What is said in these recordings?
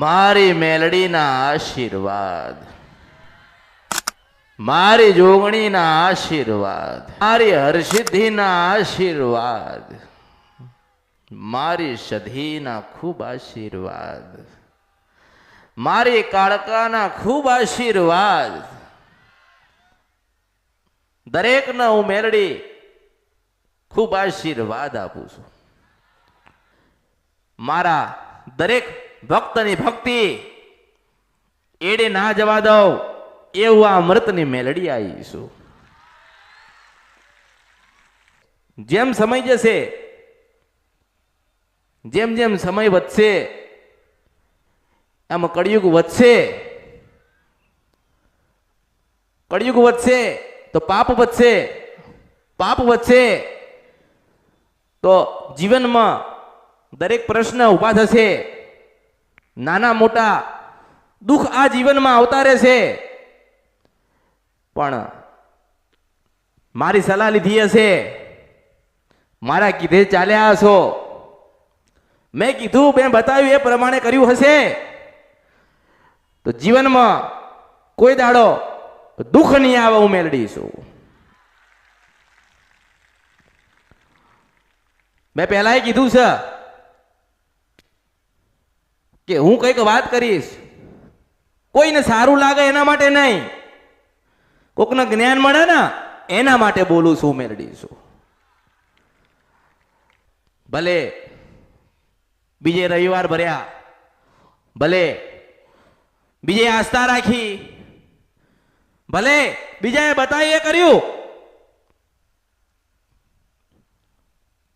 મારી મેલડીના આશીર્વાદ, મારી જોગણીના આશીર્વાદ, મારી હરસિદ્ધિના આશીર્વાદ, મારી સધીના ખૂબ આશીર્વાદ, મારી કાળકાના ખૂબ આશીર્વાદ. દરેકને હું મેલડી ખૂબ આશીર્વાદ આપું છું. મારા દરેક ભક્તની ભક્તિ એડે ના જવા દઉં એવું આ અમૃતની મેલડી આવી છું. જેમ સમય જશે, જેમ જેમ સમય વધશે એમ કળિયુગ વધશે. કળિયુગ વધશે તો પાપ વધશે, પાપ વધશે તો જીવનમાં દરેક પ્રશ્ન ઊભા થશે. નાના મોટા દુઃખ આ જીવનમાં આવતા રહેશે. પણ મારી સલાહ લીધી હશે, મારા કીધે ચાલ્યા હશો, મેં કીધું મેં બતાવ્યું એ પ્રમાણે કર્યું હશે તો જીવનમાં કોઈ દાડો દુઃખ નહીં આવે. હું મેલડી છું. મેં પહેલા કીધું છે કે હું કંઈક વાત કરીશ, કોઈને સારું લાગે એના માટે નહીં, કોકને જ્ઞાન મળે ને એના માટે બોલું છું. મેલડી છું. ભલે બીજે રવિવાર ભર્યા, ભલે બીજે આસ્થા રાખી, ભલે બીજાએ બતાવી એ કર્યું,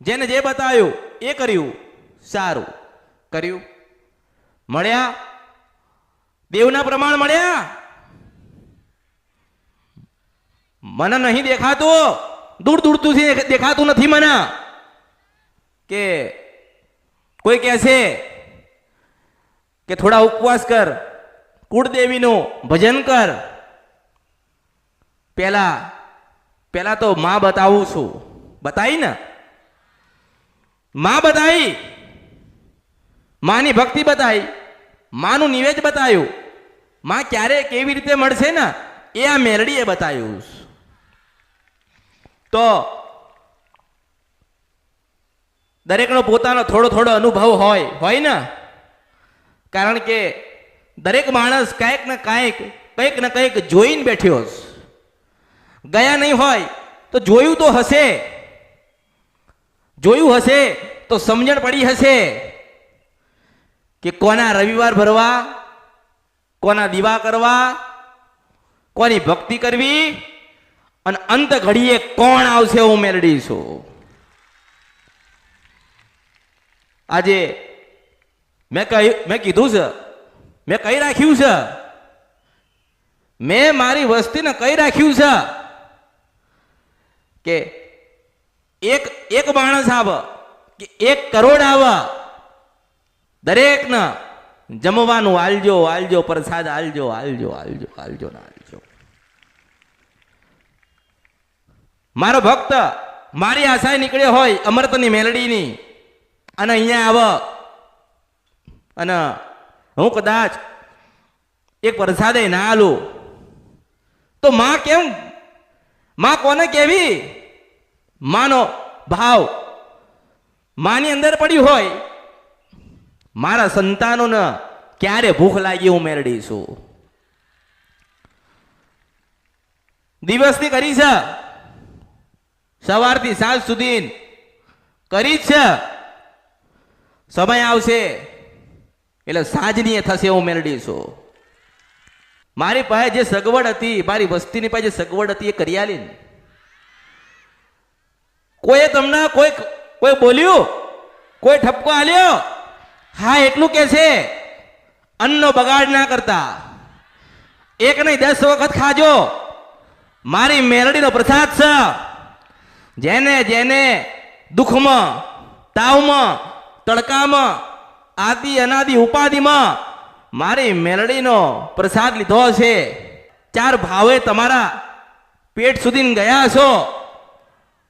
જેને જે બતાવ્યું એ કર્યું, સારું કર્યું. મળ્યા દેવના પ્રમાણ મળ્યા. મને નહીં દેખાતું, દૂર દૂરથી દેખાતું નથી મને. કે કોઈ કહેશે કે થોડા ઉપવાસ કર, કુળદેવીનું ભજન કર. પેલા તો માં બતાવું છું. બતાવી ને, માં બતાવી, માની ભક્તિ બતાવી, માનું નિવેદ બતાવ્યું. માં ક્યારે કેવી રીતે મળશે ને એ આ મેલડીએ બતાવ્યું. તો દરેકનો પોતાનો થોડો થોડો અનુભવ હોય ને. કારણ કે દરેક માણસ કંઈક ને કંઈક જોઈને બેઠ્યો છે. ગયા નહીં હોય તો જોયું તો હશે, જોયું હશે તો સમજણ પડી હશે કે કોના રવિવાર ભરવા, કોના દીવા કરવા, કોની ભક્તિ કરવી, અને અંત ઘડીએ કોણ આવશે. હું મેલડી છું. આજે મેં કીધું છે, મેં કહી રાખ્યું છે, મેં મારી વસ્તીને કહી રાખ્યું છે કે એક માણસ આવે કે 1 કરોડ આવે, દરેકને જમવાનું આલજો, આલજો, પ્રસાદ આલજો, આલજો, આલજો, આલજો ને આલજો. મારો ભક્ત મારી આશાએ નીકળ્યો હોય અમૃતની મેલડીની, અને અહીંયા આવે અને હું કદાચ એક પ્રસાદે ના આલું તો માં કેમ, માં કોને કેવી? માનો ભાવ માની અંદર પડ્યું હોય. મારા સંતાનોને ક્યારે ભૂખ લાગી? હું મેલડી છું. દિવસની કરી છે, સવારથી સાંજ સુધી કરી જ છે. સમય આવશે એટલે સાંજની થશે. હું મેલડી છું. મારી પાસે જે સગવડ હતી, મારી વસ્તીની પાસે જે સગવડ હતી એ કરી આલી. કોઈએ તમને કોઈ બોલ્યું, કોઈ ઠપકો આલ્યો? હા, એટલું કે છે અન્નનો બગાડ ના કરતા, 1 નહીં 10 વખત ખાજો. મારી મેલડીનો પ્રસાદ છે. જેને જેને દુઃખમાં, તાવમાં, તડકામાં, આદિ અનાદિ ઉપાધિમાં મારી મેલડીનો પ્રસાદ લીધો છે, 4 ભાવે તમારા પેટ સુધી ગયા છો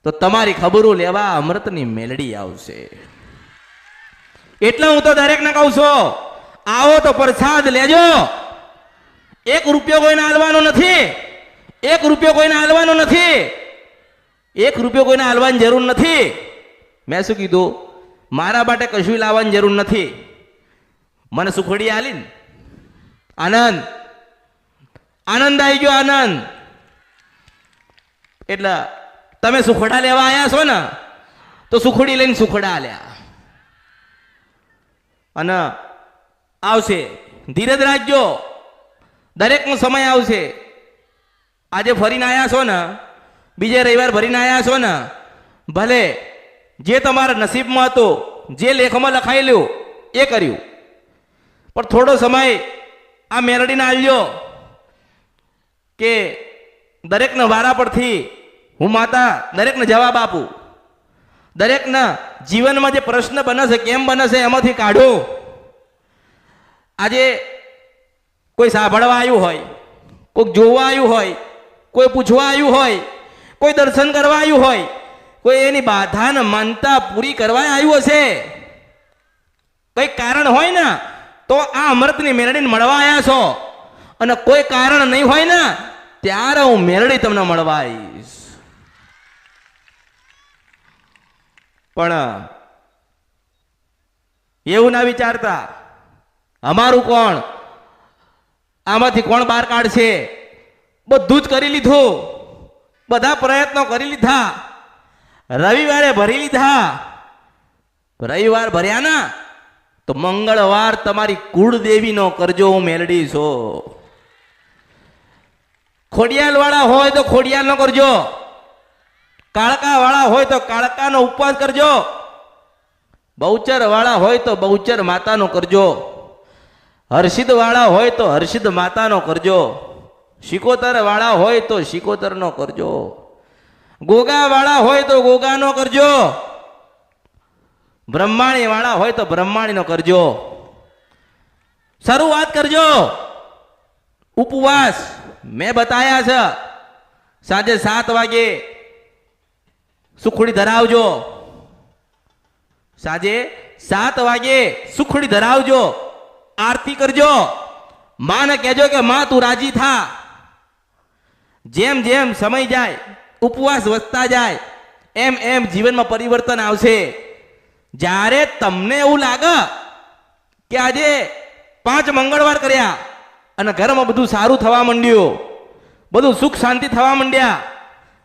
તો તમારી ખબરો લેવા અમૃતની મેલડી આવશે. એટલે હું તો દરેકને કહું છું, આવો તો પ્રસાદ લેજો. 1 રૂપિયો કોઈને હાલવાનો નથી. 1 રૂપિયો કોઈને હાલવાનો નથી. 1 રૂપિયો કોઈને હાલવાની જરૂર નથી. મેં શું કીધું? મારા માટે કશું લાવવાની જરૂર નથી. મને સુખડી આલી ને આનંદ આનંદ આવી ગયો, આનંદ. એટલે તમે સુખડા લેવા આવ્યા છો ને, તો સુખડી લઈને સુખડા આલ્યા. અને આવશે, ધીરજ રાખજો, દરેકનો સમય આવશે. આજે ફરીને આવ્યા છો ને, બીજે રવિવાર ભરીને આવ્યા છો ને, ભલે જે તમારા નસીબમાં હતો, જે લેખમાં લખાયેલું એ કર્યું, પણ થોડો સમય આ મેલડીને આલજો કે દરેકને વારા પરથી હું માતા દરેકને જવાબ આપું. દરેકના જીવનમાં જે પ્રશ્ન બને છે, કેમ બને છે, એમાંથી કાઢો. આજે કોઈ સાંભળવા આવ્યું હોય, કોઈ જોવા આવ્યું હોય, કોઈ પૂછવા આવ્યું હોય, કોઈ દર્શન કરવા આવ્યું હોય, કોઈ એની બાધાને માનતા પૂરી કરવા આવ્યું હશે. કંઈક કારણ હોય ને તો આ અમૃતની મેલડીને મળવા આવ્યા છો, અને કોઈ કારણ નહીં હોય ને ત્યારે હું મેલડી તમને મળવા આવીશ. પણ એવું ના વિચારતા અમારું કોણ, આમાંથી કોણ બહાર કાઢશે. બધું જ કરી લીધું, બધા પ્રયત્નો કરી લીધા, રવિવારે ભરી લીધા. રવિવાર ભર્યા ના તો મંગળવાર તમારી કુળદેવીનો કરજો, હું મેલડી છું. ખોડિયાલ વાળા હોય તો ખોડિયાલ નો કરજો, કાળકા વાળા હોય તો કાળકાનો ઉપવાસ કરજો, બહુચર વાળા હોય તો બહુચર માતાનો કરજો, હર્ષિદ વાળા હોય તો હર્ષિદ માતાનો કરજો, શિકોતર વાળા હોય તો શિકોતરનો કરજો, ગોગા વાળા હોય તો ગોગાનો કરજો, બ્રહ્માણી વાળા હોય તો બ્રહ્માણીનો કરજો. શરૂઆત કરજો. ઉપવાસ મેં બતાયા છે. સાંજે 7 વાગે સુખડી ધરાવજો. સાંજે 7 વાગે સુખડી ધરાવજો, આરતી કરજો. માને કહેજો કે માં તું રાજી થા. જેમ જેમ સમય જાય, ઉપવાસ વધતા જાય, એમ એમ જીવનમાં પરિવર્તન આવશે. જ્યારે તમને એવું લાગે કે આજે 5 મંગળવાર કર્યા અને ઘરમાં બધું સારું થવા માંડ્યું, બધું સુખ શાંતિ થવા માંડ્યા,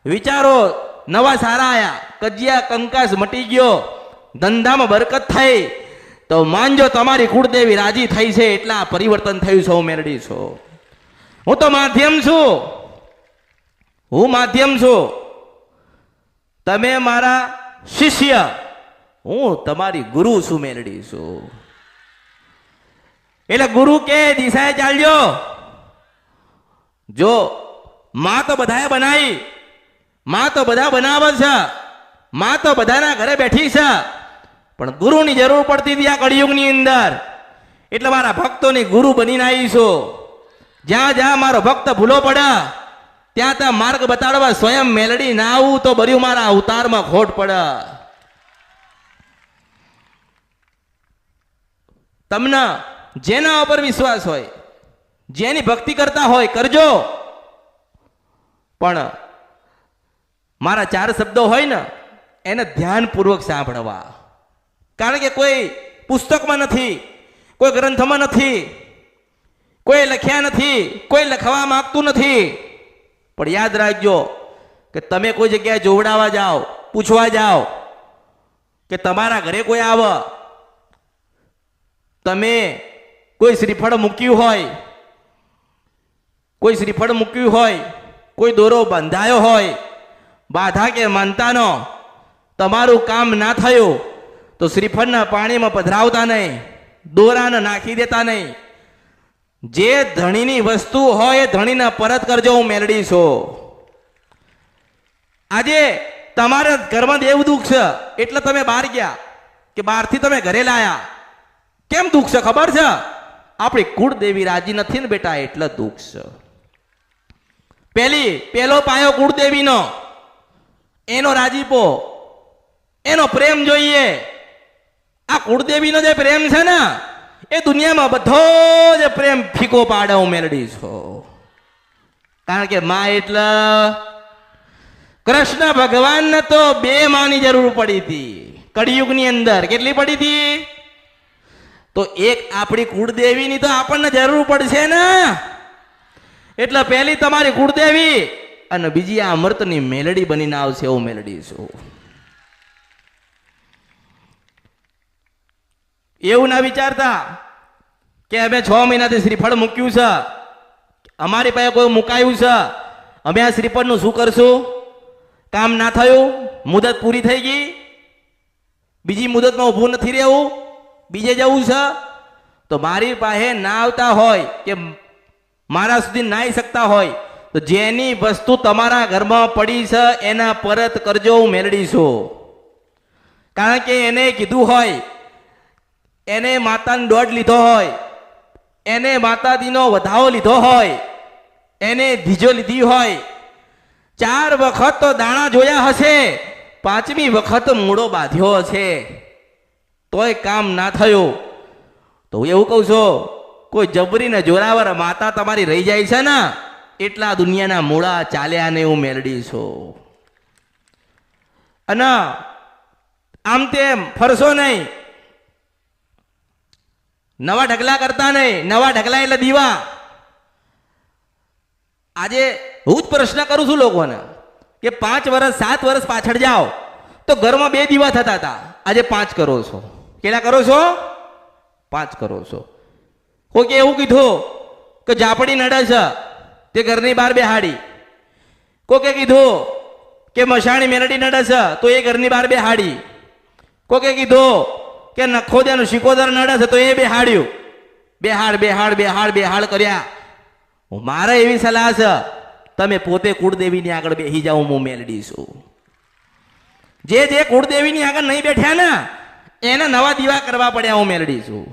વિચારો નવા સારા આયા, કજિયા કંકાસ મટી ગયો, ધંધામાં બરકત થઈ, તો માનજો તમારી કુળદેવી રાજી થઈ છે. એટલા પરિવર્તન થયું છે. હું મેલડી છું. હું તો માધ્યમ છું. હું માધ્યમ છું. તમે મારા શિષ્ય, હું તમારી ગુરુ છું. મેલડી છું. એટલે ગુરુ કે દિશાએ ચાલજો. જો માં તો બધાએ બનાવી, માં તો બધા બનાવે છે, માં તો બધાના ઘરે બેઠી છે, પણ ગુરુની જરૂર પડતી હતી આ કળિયુગની અંદર. એટલે મારા ભક્તોની ગુરુ બનીને આવી છું. જ્યાં જ્યાં મારો ભક્ત ભૂલો પડે ત્યાં ત્યાં માર્ગ બતાડવા સ્વયં મેલડી ના આવું તો બર્યું મારા અવતારમાં ખોટ પડે. તમને જેના ઉપર વિશ્વાસ હોય, જેની ભક્તિ કરતા હોય કરજો, પણ મારા 4 શબ્દો હોય ને એને ધ્યાનપૂર્વક સાંભળવા. કારણ કે કોઈ પુસ્તકમાં નથી, કોઈ ગ્રંથમાં નથી, કોઈ લખ્યા નથી, કોઈ લખવા માંગતું નથી. પણ યાદ રાખજો કે તમે કોઈ જગ્યાએ જોવડાવવા જાઓ, પૂછવા જાઓ કે તમારા ઘરે કોઈ આવે, તમે કોઈ શ્રીફળ મૂક્યું હોય, કોઈ શ્રીફળ મૂક્યું હોય, કોઈ દોરો બંધાયો હોય, બાધા કે માનતાનો, તમારું કામ ના થયું તો શ્રીફળના પાણીમાં પધરાવતા નહીં, દોરાને નાખી દેતા નહીં. જે ધણીની વસ્તુ હોય એ ધણીને પરત કરજો. હું મેલડી છું. આજે તમારા ઘરમાં દેવ દુઃખ છે એટલે તમે બહાર ગયા કે બહારથી તમે ઘરે લાયા. કેમ દુઃખ છે ખબર છે? આપણી કુળદેવી રાજી નથી ને બેટા, એટલે દુઃખ છે. પહેલો પાયો કુળદેવીનો, એનો રાજીપો, એનો પ્રેમ જોઈએ. આ કુળદેવીનો જે પ્રેમ છે ને એ દુનિયામાં બધો જ પ્રેમ ફીકો પાડે હું મેલડી છો. કારણ કે માં એટલે કૃષ્ણ ભગવાનને તો બે માની જરૂર પડી હતી કળિયુગની અંદર. કેટલી પડી હતી? તો એક આપણી કુળદેવીની તો આપણને જરૂર પડશે ને. એટલે પહેલી તમારી કુળદેવી અને બીજી આ અમૃતની મેલડી બનીને આવશે એવું મેલડી છું. એવું ના વિચારતા કે અમે 6 મહિનાથી શ્રીફળ મૂક્યું છે, અમારી પાસે કોઈ મુકાયું છે, અમે આ શ્રીફળનું શું કરશું? કામ ના થયું, મુદત પૂરી થઈ ગઈ, બીજી મુદતમાં ઊભું નથી રહેવું, બીજે જવું છે. તો મારી પાસે ના આવતા હોય કે મારા સુધી ના આવી શકતા હોય તો જેની વસ્તુ તમારા ઘરમાં પડી છે એના પરત કરજો, હું મેળડી છું. કારણ કે એને કીધું હોય, એને માતાનો દોડ લીધો હોય, એને માતાજીનો વધાવો લીધો હોય, એને ધીજો લીધી હોય, 4 વખત તો દાણા જોયા હશે, 5મી વખત મૂળો બાંધ્યો હશે, તોય કામ ના થયું. તો હું એવું કહું છું, કોઈ જબરીને જોરાવર માતા તમારી રહી જાય છે ને એટલા દુનિયાના મૂળા ચાલ્યા ને હું મેળડી છું. અને આમ તેમ ફરશો નહીં, નવા ઢગલા કરતા નહીં. નવા ઢગલા એટલે દીવા. આજે હું જ પ્રશ્ન કરું છું લોકોને કે 5 વર્ષ 7 વર્ષ પાછળ જાઓ તો ઘરમાં 2 દીવા થતા હતા, આજે 5 કરો છો. કેટલા કરો છો? 5 કરો છો. કોઈકે એવું કીધું કે ઝાપડી નડે છે તે ઘરની બહાર બેહાડી. કોકે કીધું કે મશાણી મેલડી નડે છે તો એ ઘરની બહાર બેહાડી. કોકે કીધું કે નખોદિયાનું શિકોદર નડે છે તો એ બેહાડ્યું. બેહાડ બેહાડ બેહાડ બેહાડ કર્યા. મારે એવી સલાહ છે, તમે પોતે કુળદેવીની આગળ બેસી જાઓ, હું મેલડી છું. જે કુળદેવીની આગળ નહીં બેઠ્યા ને એને નવા દીવા કરવા પડ્યા, હું મેલડી છું.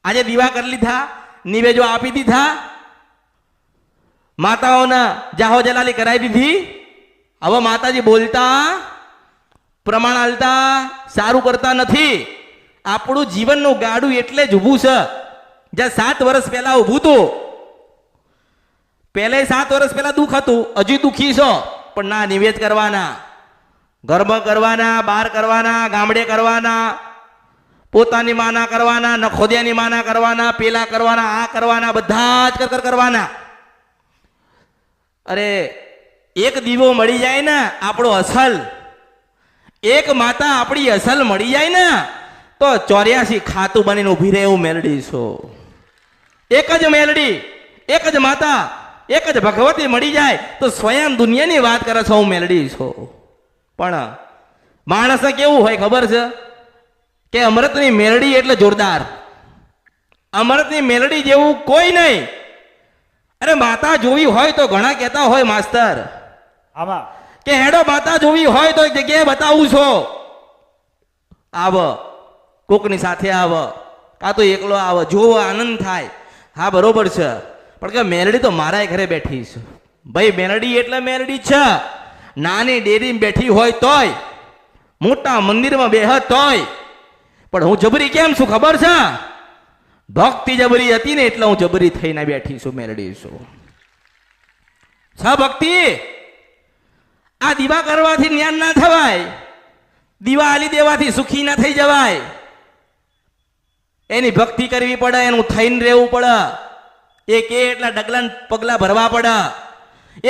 આજે દીવા કરી લીધા, નિવેજો આપી દીધા, માતાઓના જાહો જલાલી કરાવી દીધી. હવે માતાજી બોલતા, પ્રમાણ આલતા, સારું કરતા નથી. આપણું જીવનનું ગાડું એટલે જ ઊભું છે. જ્યાં 7 વર્ષ પહેલા ઊભું હતું, પહેલે 7 વર્ષ પહેલા દુઃખ હતું, હજુ દુઃખી છો, પણ ના નિવેદ કરવાના, ઘરમાં કરવાના, બહાર કરવાના, ગામડે કરવાના, પોતાની માના કરવાના, નખોદિયાની માના કરવાના, પેલા કરવાના, આ કરવાના, બધા જ કરવાના. અરે એક દીવો મળી જાય ને આપણો અસલ, એક માતા આપણી અસલ મળી જાય ને તો 84 ખાતું બનીને ઊભી રહે એવું મેલડી છું. એક જ મેલડી, એક જ માતા, એક જ ભગવતી મળી જાય તો સ્વયં દુનિયાની વાત કરે છે, હું મેલડી છું. પણ માણસને કેવું હોય ખબર છે કે અમૃતની મેલડી એટલે જોરદાર. અમૃતની મેલડી જેવું કોઈ નહીં. અરે માતા જોવી હોય તો ઘણા કહેતા હોય માસ્તર કે હેડો માતા જોવી હોય તો એક જગ્યાએ બતાવું છો, આવ કોકની સાથે આવ, કાં તો એકલો આવ, જોવો આનંદ થાય. હા બરોબર છે, પણ કે મેલડી તો મારા ઘરે બેઠી છે. ભાઈ મેલડી એટલે મેલડી છે. નાની ડેરીમાં બેઠી હોય તોય, મોટા મંદિરમાં બેહત તોય, પણ હું જબરી કેમ છું ખબર છે? ભક્તિ જબરી હતી ને એટલે હું જબરી થઈને બેઠી છું, મેલડી છું. ભક્તિ આ દીવા કરવાથી જ્ઞાન ના થવાય, દીવા આલી દેવાથી સુખી ના થઈ જવાય. એની ભક્તિ કરવી પડે, એનું થઈને રહેવું પડે. એક એટલા ડગલા પગલા ભરવા પડે,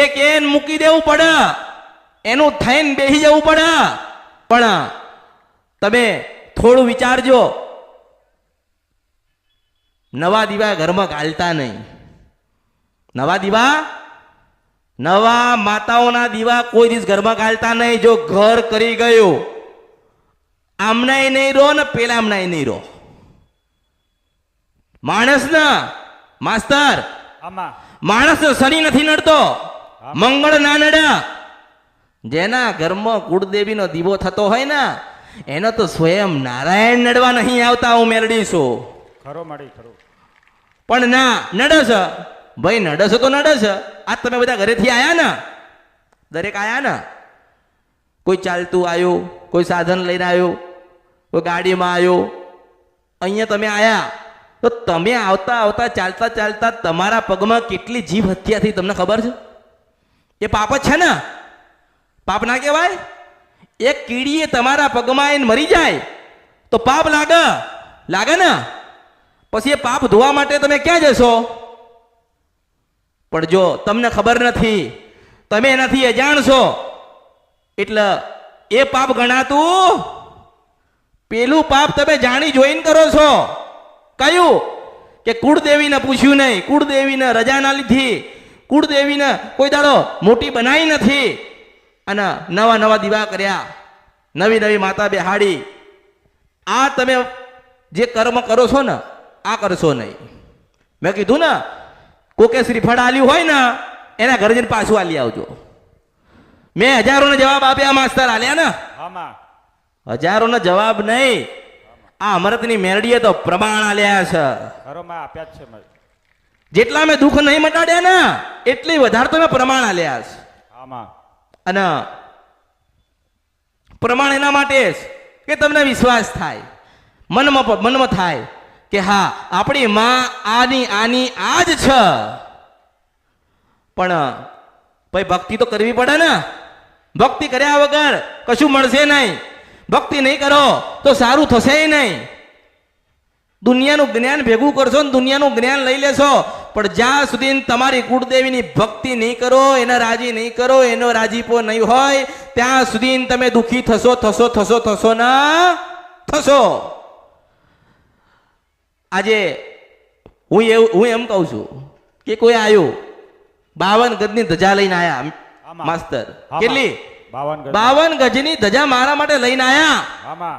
એક એને મૂકી દેવું પડે, એનું થઈને બેસી જવું પડે. પણ તમે થોડું વિચારજો, નવા દીવા ઘરમાં ગાલતા નહીં. નવા દીવા, નવા માતાઓના દીવા કોઈ દિવસ ઘરમાં ગાલતા નહીં. જો ઘર કરી ગયું, આમનાય નહીં રહો ને પેલા આમનાય નહીં રહો. માણસ ના માસ્તર, માણસ શનિ નથી નડતો, મંગળ ના નડે. જેના ઘરમાં કુળદેવીનો દીવો થતો હોય ને એનો તો સ્વયં નારાયણ નડવા નહીં આવતા, હું મેલડી છું. ખરો માડી ખરો. પણ ના નડે છે ભાઈ, નડે છે તો નડે છે. આ તમે બધા ઘરેથી આયા ને, દરેક આયા ને, કોઈ ચાલતું આવ્યું, કોઈ સાધન લઈને આવ્યું, કોઈ ગાડીમાં આવ્યું, અહીંયા તમે આયા તો તમે આવતા આવતા ચાલતા ચાલતા તમારા પગમાં કેટલી જીભ હત્યા થઈ તમને ખબર છે? એ પાપ જ છે ને? પાપ ના કહેવાય? એક કીડીએ તમારા પગમાં આવીને મરી જાય તો પાપ લાગે ને? પછી એ પાપ ધોવા માટે તમે ક્યાં જશો? પણ જો તમને ખબર નથી, તમે એનાથી અજાણ છો, એટલે એ પાપ ગણાતું. પેલું પાપ તમે જાણી જોઈને કરો છો. કયું? કે કુળદેવીને પૂછ્યું નહીં, કુળદેવીને રજા ના લીધી, કુળદેવીને કોઈ દાડો મોટી બનાવી નથી, અને નવા નવા દીવા કર્યા, નવી નવી માતા બેહાડી. આ તમે જે કર્મ કરો છો ને, આ કરશો નહીં. મેં કીધું ને, કોકે શ્રીફળ આલ્યું હોય ને એના ઘરે જઈને પાછું આલી આવજો. મેં હજારોને જવાબ આપ્યા માસ્તર, આલ્યા ને? હજારોનો જવાબ નહીં, આ અમૃતની મેરડીએ તો પ્રમાણ આલ્યા છે. જેટલા મેં દુઃખ નહીં મટાડ્યા ને એટલી વધારે તો મેં પ્રમાણ આલ્યા છે. અને પ્રમાણ એના માટે જ કે તમને વિશ્વાસ થાય, મનમાં થાય કે હા આપણી માં આની આ જ છે. પણ ભાઈ ભક્તિ તો કરવી પડે ને. ભક્તિ કર્યા વગર કશું મળશે નહીં. ભક્તિ નહીં કરો તો સારું થશે નહીં. દુનિયાનું જ્ઞાન ભેગું કરશો ને દુનિયાનું જ્ઞાન લઈ લેશો, પણ જ્યાં સુધી તમારી કુળદેવીની ભક્તિ નહીં કરો, એને રાજી નહીં કરો, એનો રાજીપો નહીં હોય, ત્યાં સુધી તમે દુઃખી થશો ના થશો. આજે હું એમ કહું છું કે કોઈ આવ્યું 52 ગજની ધજા લઈને આયા માસ્તર. કેટલી? 52 ગજની ધજા મારા માટે લઈને આયા.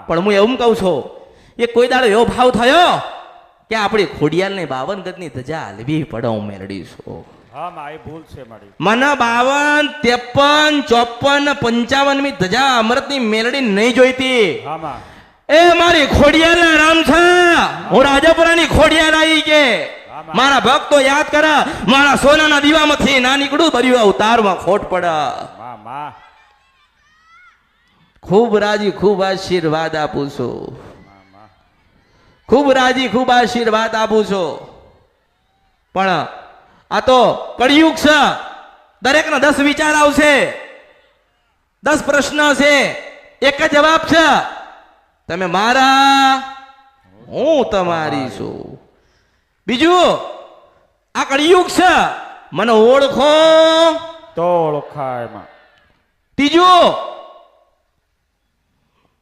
પણ હું એવું કહું છું, એ કોઈ દાડો એવો ભાવ થયો કે આપણી ખોડિયાલને 52 ગજની ધજા લેવી પડે? હું મેળડીશું. મને 52, 53, 54, 55મી ધજા અમૃતની મેલડી નહીં જોઈતી. એ મારી ખોડિયાલના રામ છે. હું રાજાપુરાની ખોડિયાલ આવી કે મારા ભક્તો યાદ કરે, મારા સોનાના દીવામાંથી ના નીકળું ભર્યું અવતારમાં ખોટ પડે. ખૂબ રાજી, ખૂબ આશીર્વાદ આપું છું. ખૂબ રાજી, ખૂબ આશીર્વાદ આપું છું. પણ આ તો કળિયુગ છે. દરેકનો 10 વિચાર આવશે, 10 પ્રશ્ન છે, એક જ જવાબ છે, તમે મારા, હું તમારી છું. બીજું, આ કળિયુગ છે, મને ઓળખો તો ઓળખાય. ત્રીજું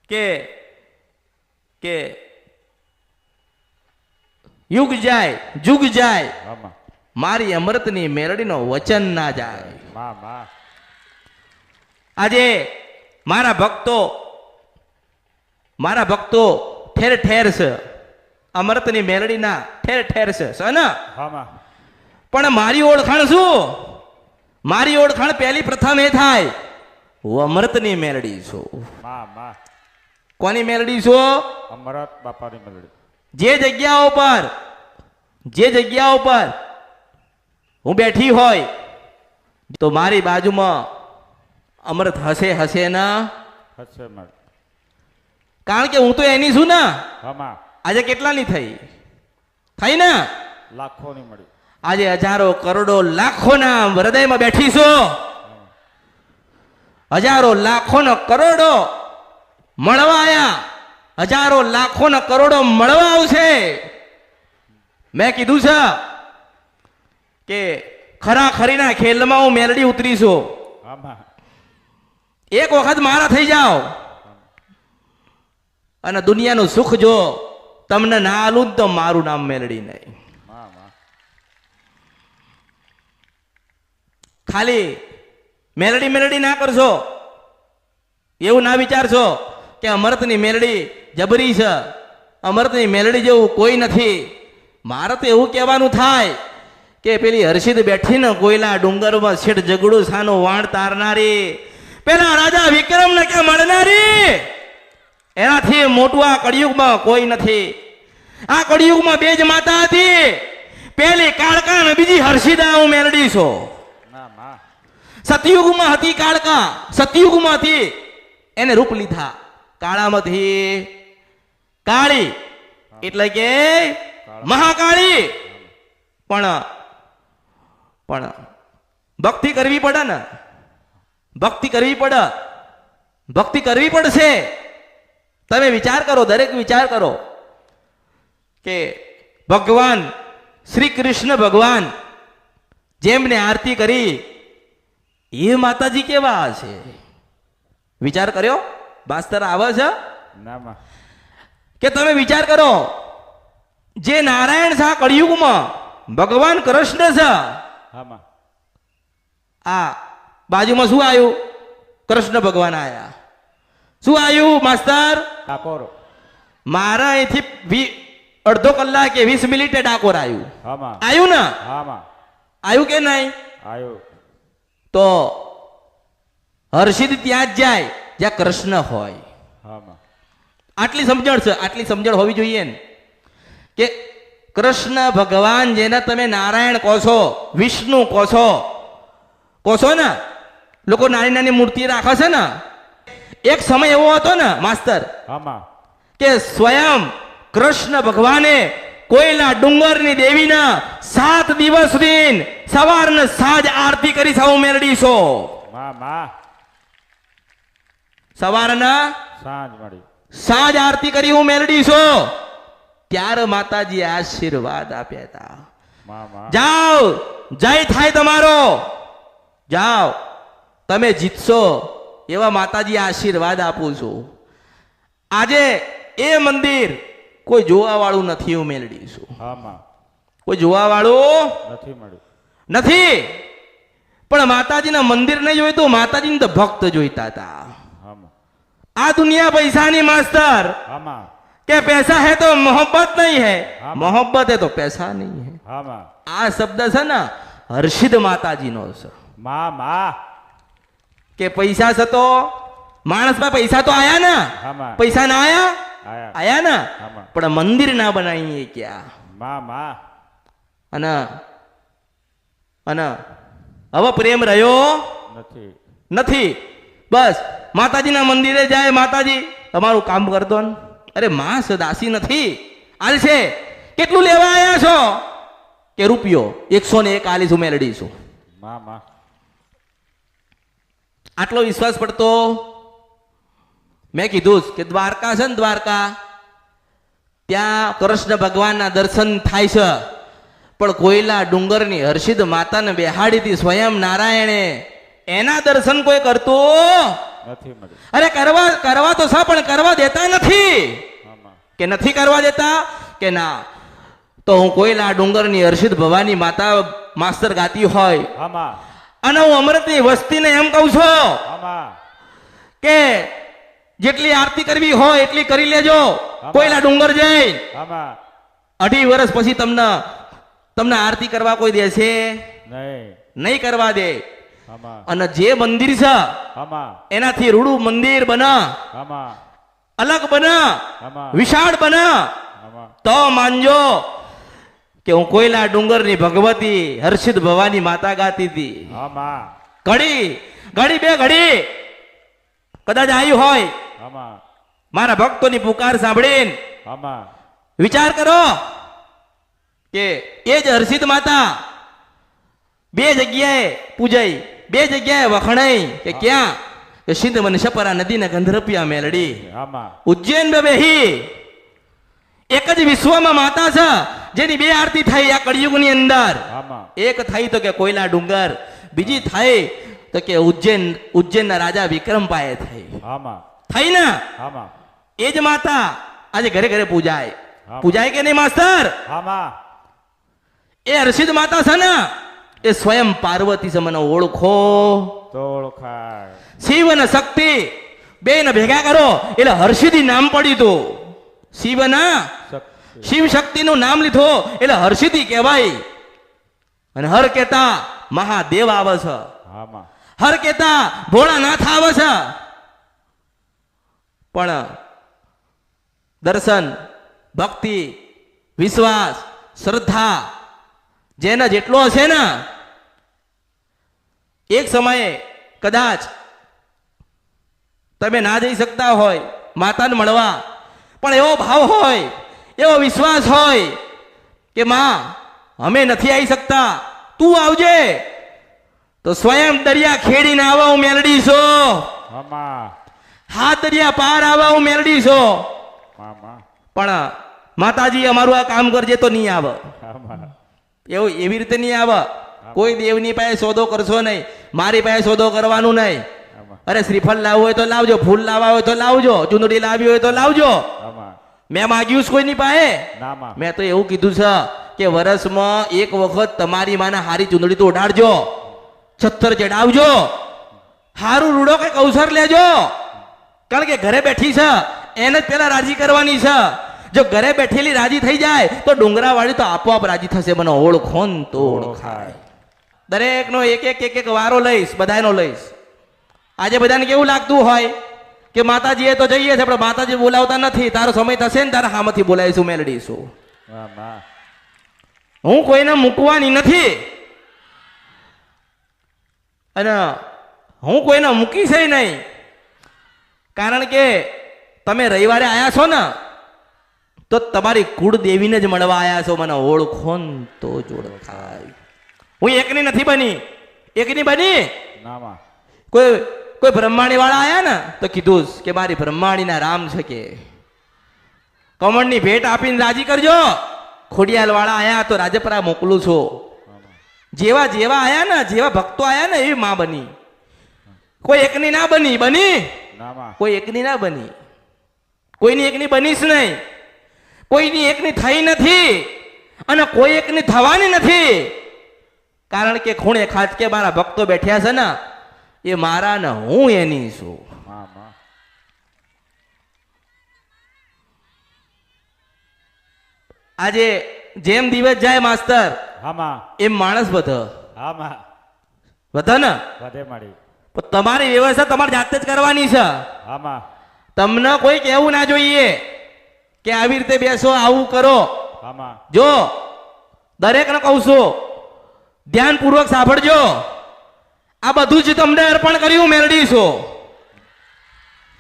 કે યુગ જાય, જુગ જાય, મારી અમૃતની મેરડીનો વચન ના જાય. આજે મારા ભક્તો ઠેર ઠેર છે, અમૃતની મેરડીના ઠેર ઠેર છે ને? પણ મારી ઓળખાણ શું? મારી ઓળખાણ પહેલી પ્રથમ એ થાય, હું અમૃતની મેરડી છું. કોની મેરડી છું? અમૃત બાપાની મેરડી. જે જગ્યાઓ પર હું બેઠી હોય તો મારી બાજુમાં અમૃત હશે ના? કારણ કે હું તો એની છું ને. આજે કેટલાની થઈ ને? લાખોની મળી. આજે હજારો કરોડો લાખોના હૃદયમાં બેઠી છું. હજારો લાખોનો કરોડો મળવા આયા, હજારો લાખોનો કરોડો મળવા આવશે. મેં કીધું છે કે ખરા ખરીના ખેલમાં હું મેલડી ઉતરીશું. એક વખત મારા થઈ જાઓ અને દુનિયાનું સુખ જો તમને ના આલું તો મારું નામ મેલડી નહીં. ખાલી મેલડી ના કરશો, એવું ના વિચારશો કે અમૃતની મેલડી જબરી છે, અમૃતની મેલડી જેવું કોઈ નથી. મારે તો એવું કહેવાનું થાય કે પેલી હર્ષિદ બેઠી ને કોયલા ડુંગરમાં શેઠ જગડું સાનું વાણ તારનારી, પેલા રાજા વિક્રમને કે મળનારી, એનાથી મોટું આ કળિયુગમાં કોઈ નથી. આ કળિયુગમાં 2 જ માતા હતી, પેલી કાળકા ને બીજી હર્ષિદા. હું મેલડી છું. સતયુગમાં હતી કાળકા, સતયુગમાં હતી, એને રૂપ લીધા કાળામાંથી કાળી, એટલે કે મહાકાળી. પણ ભક્તિ કરવી પડે ને, ભક્તિ કરવી પડે, ભક્તિ કરવી પડશે. તમે વિચાર કરો, દરેક વિચાર કરો કે ભગવાન શ્રી કૃષ્ણ ભગવાન જેમને આરતી કરી એ માતાજી કેવા હશે? વિચાર કર્યો? માસ્તર આવે છે ના માં. કે તમે વિચાર કરો, જે નારાયણ શાહ કળિયુગમાં ભગવાન કૃષ્ણ છે, હા માં. આ બાજુમાં શું આવ્યું? કૃષ્ણ ભગવાન આયા. શું આવ્યું માસ્તર? ડાકોર. મારા અહીંથી અડધો કલાક કે 20 મિનિટે ડાકોર આવ્યું. હા માં. આવ્યું ને? હા માં. આવ્યું કે નહીં? આવ્યો. તો હર્ષિદ ત્યાં જ જાય જ્યાં કૃષ્ણ હોય. હા માં. આટલી સમજણ છે, આટલી સમજણ હોવી જોઈએ ને કે કૃષ્ણ ભગવાન જેને તમે નારાયણ કહો છો, વિષ્ણુ કહો છો ને, લોકો નાની નાની મૂર્તિ રાખે છે ને. એક સમય એવો હતો ને માસ્તર હા માં. કે સ્વયં કૃષ્ણ ભગવાને કોઈલા ડુંગરની દેવીના 7 દિવસ સુધી સવારને સાંજ આરતી કરી સૌ મેળડીશો. માં માં. સવારના સાંજ મળી. સાંજ આરતી કરી હું મેળડીશો. ત્યારે માતાજી આશીર્વાદ આપ્યા હતા. માં માં. જાઓ, જય થાય તમારો, જાઓ, તમે જીતશો એવા માતાજી આશીર્વાદ આપું છું. આજે એ મંદિર કોઈ જોવા વાળું નથી. હું મેળડીશું, હા માં. કોઈ જોવા વાળું નથી મળ્યું. નથી. પણ માતાજીના મંદિર નહીં જોઈતું, માતાજીને તો ભક્ત જોઈતા હતા. હા માં. આ દુનિયા પૈસાની માસ્તર, હા માં. કે પૈસા है तो मोहब्बत नहीं है, हाँ। मोहब्बत है तो पैसा नहीं है. હા માં. આ શબ્દ છે ને હર્ષિદ માતાજીનો છે. માં માં. કે પૈસા છે તો માણસમાં પૈસા તો આયા ને, હા માં. પૈસા ના આયા? આયા. આયા ને. હા માં. પણ મંદિર ના બનાવીએ ક્યાં? માં માં. અને અને હવે પ્રેમ રહ્યો નથી. નથી. બસ માતાજીના મંદિરે જાય, માતાજી તમારું કામ કરતો ને. અરે માં દાસી નથી, આલશે. કેટલું લેવા આવ્યા છો? કે રૂપિયો 101 આલીશું, મેળડીશું. માં માં. આટલો વિશ્વાસ પડતો? મેં કીધું કે દ્વારકા છે ને, દ્વારકા ત્યાં કૃષ્ણ ભગવાનના દર્શન થાય છે. પણ કોઈલા ડુંગરની હર્ષિદ માતાને બેહાડી હતી સ્વયં નારાયણે, એના દર્શન કોઈ કરતું નથી મળ્યું. અરે કરવા તો સા, પણ કરવા દેતા નથી. હા માં. કે નથી કરવા દેતા? કે ના, તો હું કોઈલા ડુંગરની હર્ષિદ ભવાની માતા માસ્તર ગાતી હોય હા માં. અને હું અમૃતની વસ્તીને એમ કહું છું હા માં. કે જેટલી આરતી કરવી હોય એટલી કરી લેજો. કોઈલા ડુંગર જઈ હા માં. 2.5 વર્ષ પછી તમને આરતી કરવા કોઈ દેશે નહીં. નહીં કરવા દે. હા માં. અને જે મંદિર છે હા માં. એનાથી રૂડું મંદિર બના, હા માં. અલગ બના, હા માં. વિશાળ બના, હા માં. તો માનજો કે હું કોઈલા ડુંગરની ભગવતી હર્ષિદ ભવાની માતા ગાતી હતી. હા માં. ઘડી બે ઘડી કદાચ આવ્યું હોય હા માં. મારા ભક્તોની પુકાર સાંભળીને. હા માં. વિચાર કરો કે એ જ હર્ષિદ માતા 2 જગ્યાએ પૂજાઈ, 2 જગ્યાએ વખણાઈ. કે ક્યાં? કે સિંધ મને સપરા નદીના ગંધર્પિયા મેલડી, હા માં. ઉજ્જૈન બેહી. એક જ વિશ્વમાં માતા છે જેની 2 આરતી થઈ આ કળિયુગની અંદર. હા માં. એક થઈ તો કે કોઈલા ડુંગર, બીજી થઈ તો કે ઉજ્જૈનના રાજા વિક્રમ પાયે થઈ. હા માં. થઈ ને? હા માં. એ જ માતા આજે ઘરે ઘરે પૂજાય. હા. પૂજાય કે નહીં માસ્તર? હા માં. એ હર્ષિદ માતા છે ને, એ સ્વયં પાર્વતી છે. મને ઓળખો. તો ઓળખાય. શિવ અને શક્તિ બેને ભેગા કરો એટલે હર્ષિદી નામ પડ્યું હતું. શિવના શક્તિ. શિવ શક્તિનું નામ લીધો એટલે હર્ષિદી કહેવાય. અને હર કેતા મહાદેવ આવે છે, હા માં. હર કેતા ભોળાનાથ આવે છે. પણ દર્શન, ભક્તિ, વિશ્વાસ, શ્રદ્ધા જેને જેટલો હશે ને, એક સમયે કદાચ તમે ના જઈ શકતા હોય માતાને મળવા, પણ એવો ભાવ હોય, એવો વિશ્વાસ હોય કે માં અમે નથી આવી શકતા, તું આવજે. તો સ્વયં દરિયા ખેડીને આવા હું મેલડી છો, આમાં હા દરિયા પાર આવા હું મેલડી છો. આમાં પણ માતાજી અમારું આ કામ કરજે તો નહીં આવે, આમાં એવું એવી રીતે નહીં આવે. કોઈ દેવની પાસે સોદો કરશો નહીં, મારી પાસે સોદો કરવાનું નહીં. આમાં અરે શ્રીફળ લાવવું હોય તો લાવજો, ફૂલ લાવવા હોય તો લાવજો, ચુંદડી લાવી હોય તો લાવજો. આમાં મેં માગ્યું છે કોઈની પાસે? નામાં મેં તો એવું કીધું છે કે વર્ષમાં એક વખત તમારી માને હારી ચુંદડી તો ઉડાડજો, છત્તર ચડાવજો, હારું રૂડો કઈક અવસર લેજો. કારણ કે ઘરે બેઠી છે એને જ પેલા રાજી કરવાની છે. જો ઘરે બેઠેલી રાજી થઈ જાય તો ડુંગરાવાળી તો આપોઆપ રાજી થશે. મને ઓળખો ને તો ઓળખાય. દરેકનો એક એક એક એક વારો લઈશ, બધાનો લઈશ. આજે બધાને કેવું લાગતું હોય કે માતાજીએ તો જઈએ છે પણ માતાજી બોલાવતા નથી. તારો સમય થશે ને તારા હામાંથી બોલાવીશું, મેલડીશું. આમાં હું કોઈને મૂકવાની નથી અને હું કોઈને મૂકીશ નહીં. કારણ કે તમે રવિવારે આયા છો ને તો તમારી કુળદેવીને જ મળવા આયા છો. મને ઓળખો ને તો જ ઓળખાય. હું એકની નથી બની, એકની બની. નામાં કોઈ બ્રહ્માણી વાળા આયા ને તો કીધું કે મારી બ્રહ્માણીના રામ છે કે કમળની ભેટ આપીને રાજી કરજો. ખોડિયાલ વાળા આયા તો રાજપરા મોકલું છું. જેવા જેવા આયા ને, જેવા ભક્તો આયા ને એવી માં બની. કોઈ એકની ના બની, બની નામાં કોઈ એકની ના બની. કોઈની એકની બનીશ નહીં, કોઈની એકની થઈ નથી અને કોઈ એકની થવાની નથી. કારણ કે ખૂણે ખાંચકે મારા ભક્તો બેઠ્યા છે ને એ મારા ને હું એની છું. આમાં આજે જેમ દિવસ જાય માસ્તર આમાં એમ માણસ વધે, આમાં વધે ને. વધે મળી પણ તમારી વ્યવસ્થા તમારે જાતે જ કરવાની છે. આમાં તમને કોઈ કહેવું ના જોઈએ કે આવી રીતે બેસો, આવું કરો. આમાં જો દરેકને કહું છું, ધ્યાનપૂર્વક સાંભળજો. આ બધું જ તમને અર્પણ કર્યું, મેળડી છો.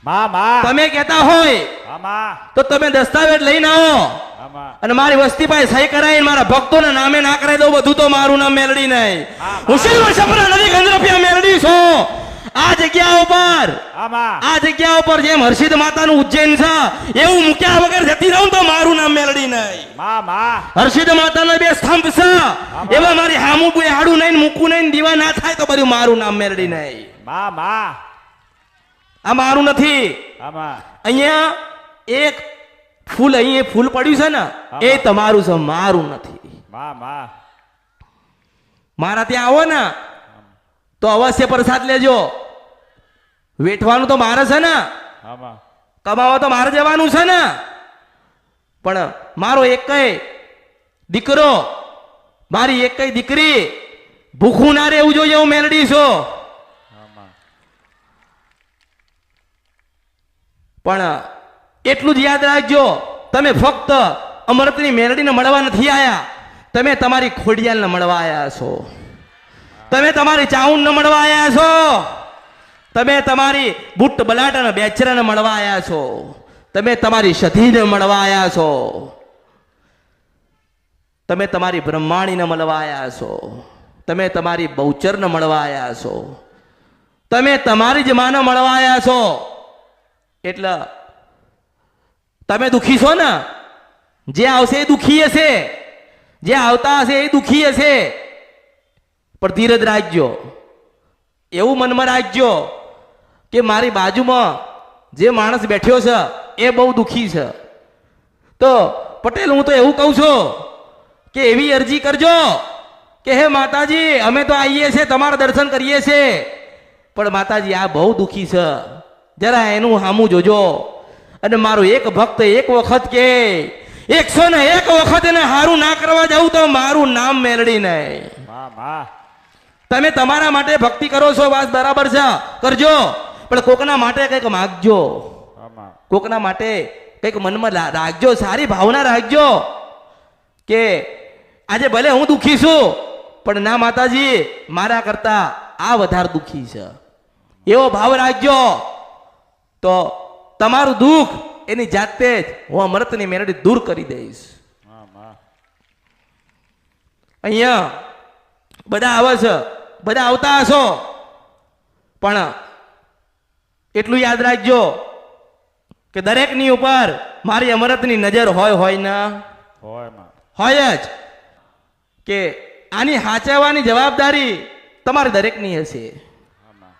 મામા તમે કહેતા હોય આમાં તો તમે દસ્તાવેજ લઈને આવો આમાં અને મારી વસ્તી પાસે સહી કરાવીને મારા ભક્તોના નામે ના કરાવી દઉં. બધું તો મારું નામ મેલડી નહીં. હું શિવ સપના નદી ગંદ્રપિયા મેલડી છું. આ જગ્યા ઉપર, આમાં આ જગ્યા ઉપર જેમ હર્ષિદ માતાનું ઉજ્જૈન છે એવું મૂક્યા વગર જતી રહું તો મારું નામ મેલડી નહીં. મામા હર્ષિદ માતાના બે સ્તંભ છે એવા મારી હામું કોઈ હાડું નહીં, મૂકું નહીં, દીવા ના થાય તો બધું મારું નામ મેલડી નહીં. મામા આ મારું નથી. આમાં અહીંયા એક ફૂલ, અહીંયા ફૂલ પડ્યું છે ને એ તમારું છે, મારું નથી. મામા મારા ત્યાં આવો ને તો અવશ્ય પ્રસાદ લેજો. વેઠવાનું તો મારે છે ને, આમાં કમાવા તો મારે જવાનું છે ને. પણ મારો એકય દીકરો, મારી એકય દીકરી ભૂખું ના રહેવું જોઈએ. હું મેલડી છું. આમાં પણ એટલું જ યાદ રાખજો, તમે ફક્ત અમૃતની મેલડીને મળવા નથી આયા, તમે તમારી ખોડિયાલને મળવા આયા છો. તમે તમારી ચાઉંડને મળવા આયા છો. તમે તમારી બુટ્ટ બલાટાના બેચરાને મળવા આયા છો. તમે તમારી સધીને મળવા આયા છો. તમે તમારી બ્રહ્માણીને મળવા આયા છો. તમે તમારી બહુચરને મળવા આયા છો. તમે તમારી જ માને મળવા આયા છો. એટલે તમે દુખી છો ને, જે આવશે એ દુખી હશે, જે આવતા હશે એ દુખી હશે. પણ ધીરજ રાખજો. એવું મનમાં રાખજો કે મારી બાજુમાં જે માણસ બેઠ્યો છે એ બહુ દુખી છે. તો પટેલ હું તો એવું કહું છું કે એવી અરજી કરજો કે હે માતાજી અમે તો આવીએ છીએ, તમારા દર્શન કરીએ છીએ, પણ માતાજી આ બહુ દુખી છે, જરા એનું હામું જોજો. અને મારો એક ભક્ત એક વખત કે 101 વખત એને હારું ના કરવા જાઉં તો મારું નામ મેલડી નહીં. મામા તમે તમારા માટે ભક્તિ કરો છો, વાત બરાબર છે, કરજો. પણ કોકના માટે કંઈક માગજો, આમાં કોકના માટે કંઈક મનમાં રાખજો, સારી ભાવના રાખજો કે આજે ભલે હું દુખી છું પણ ના માતાજી મારા કરતા આ વધારે દુખી છે, એવો ભાવ રાખજો. તો તમારું દુઃખ એની જાતે જ હું અમૃતની મેરડી દૂર કરી દઈશ. મામા અહીંયા બધા આવે છે, બધા આવતા હશો, પણ એટલું યાદ રાખજો કે દરેકની ઉપર મારી અમરતની નજર હોય ને હોય માં હોય જ, કે આની સાચવવાની જવાબદારી તમારી દરેકની હશે, આમાં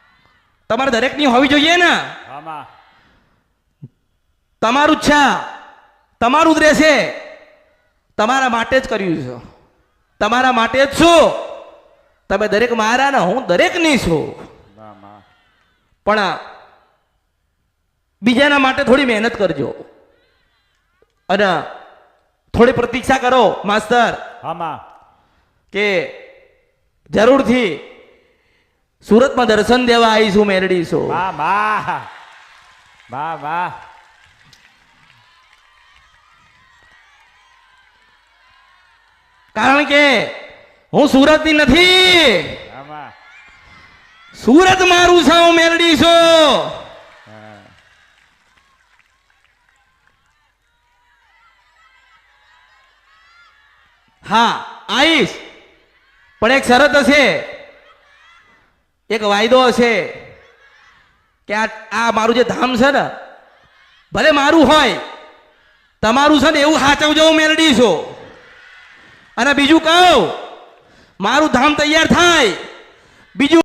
તમારે દરેકની હોવી જોઈએ ને. આમાં તમારું જ છે, તમારું જ રહેશે, તમારા માટે જ કર્યું છે, તમારા માટે જ છું. તમે દરેક મારા ને હું દરેકની છું, આમાં પણ બીજાના માટે થોડી મહેનત કરજો અને થોડી પ્રતીક્ષા કરો માસ્તર, આમાં કે જરૂરથી સુરતમાં દર્શન દેવા આવીશું, મેરડીશું. વાહ વાહ વાહ વાહ કારણ કે હું સુરતની નથી, આમાં સુરત મારું છે, હું મેરડી છું. હા. હા આવીશ, પણ એક શરત હશે, એક વાયદો હશે કે આ મારું જે ધામ છે ને, ભલે મારું હોય, તમારું છે ને એવું સાચવજો, હું મેરડી છું. અને બીજું કહું, મારું ધામ તૈયાર થાય, બીજું